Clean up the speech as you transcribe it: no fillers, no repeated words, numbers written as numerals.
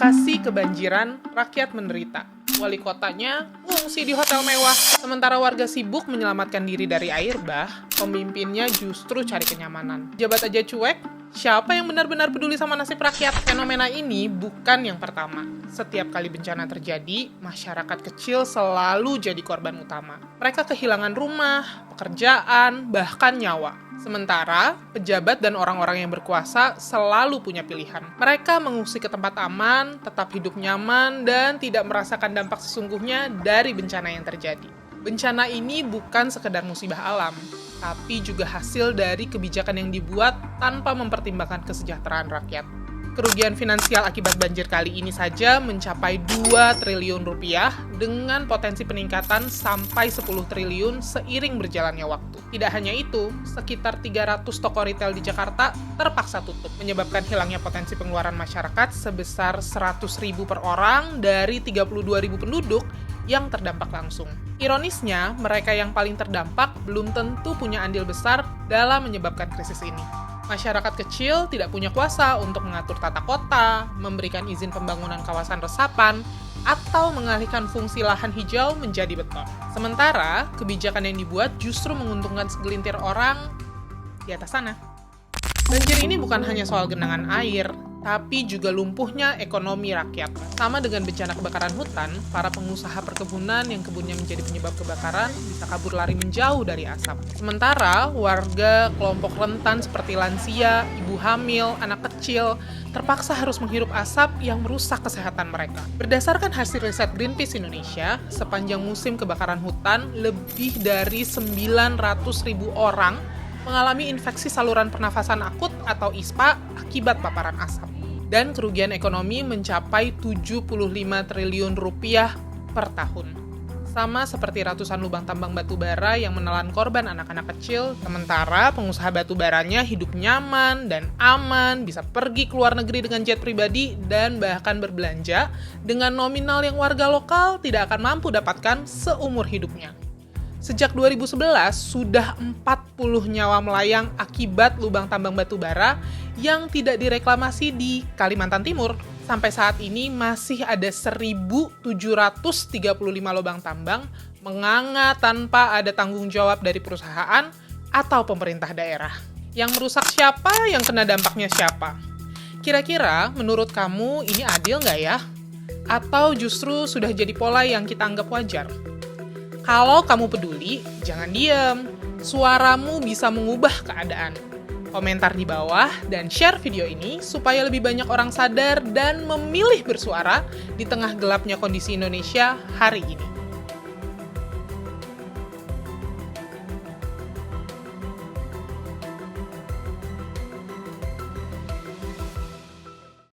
Bekasi kebanjiran, rakyat menderita. Wali kotanya ngungsi di hotel mewah. Sementara warga sibuk menyelamatkan diri dari air bah, pemimpinnya justru cari kenyamanan. Jabat aja cuek, siapa yang benar-benar peduli sama nasib rakyat? Fenomena ini bukan yang pertama. Setiap kali bencana terjadi, masyarakat kecil selalu jadi korban utama. Mereka kehilangan rumah, pekerjaan, bahkan nyawa. Sementara, pejabat dan orang-orang yang berkuasa selalu punya pilihan. Mereka mengungsi ke tempat aman, tetap hidup nyaman, dan tidak merasakan dampak sesungguhnya dari bencana yang terjadi. Bencana ini bukan sekedar musibah alam, tapi juga hasil dari kebijakan yang dibuat tanpa mempertimbangkan kesejahteraan rakyat. Kerugian finansial akibat banjir kali ini saja mencapai 2 triliun rupiah dengan potensi peningkatan sampai 10 triliun seiring berjalannya waktu. Tidak hanya itu, sekitar 300 toko retail di Jakarta terpaksa tutup, menyebabkan hilangnya potensi pengeluaran masyarakat sebesar 100.000 per orang dari 32.000 penduduk yang terdampak langsung. Ironisnya, mereka yang paling terdampak belum tentu punya andil besar dalam menyebabkan krisis ini. Masyarakat kecil tidak punya kuasa untuk mengatur tata kota, memberikan izin pembangunan kawasan resapan, atau mengalihkan fungsi lahan hijau menjadi beton. Sementara, kebijakan yang dibuat justru menguntungkan segelintir orang di atas sana. Banjir ini bukan hanya soal genangan air, tapi juga lumpuhnya ekonomi rakyat. Sama dengan bencana kebakaran hutan, para pengusaha perkebunan yang kebunnya menjadi penyebab kebakaran bisa kabur lari menjauh dari asap. Sementara, warga kelompok rentan seperti lansia, ibu hamil, anak kecil, terpaksa harus menghirup asap yang merusak kesehatan mereka. Berdasarkan hasil riset Greenpeace Indonesia, sepanjang musim kebakaran hutan, lebih dari 900.000 orang mengalami infeksi saluran pernafasan akut atau ISPA akibat paparan asap. Dan kerugian ekonomi mencapai 75 triliun rupiah per tahun. Sama seperti ratusan lubang tambang batu bara yang menelan korban anak-anak kecil, sementara pengusaha batu baranya hidup nyaman dan aman, bisa pergi ke luar negeri dengan jet pribadi, dan bahkan berbelanja dengan nominal yang warga lokal tidak akan mampu dapatkan seumur hidupnya. Sejak 2011, sudah 40 nyawa melayang akibat lubang tambang batu bara yang tidak direklamasi di Kalimantan Timur. Sampai saat ini masih ada 1.735 lubang tambang menganga tanpa ada tanggung jawab dari perusahaan atau pemerintah daerah. Yang merusak siapa, yang kena dampaknya siapa? Kira-kira menurut kamu ini adil nggak ya? Atau justru sudah jadi pola yang kita anggap wajar? Kalau kamu peduli, jangan diam. Suaramu bisa mengubah keadaan. Komentar di bawah dan share video ini supaya lebih banyak orang sadar dan memilih bersuara di tengah gelapnya kondisi Indonesia hari ini.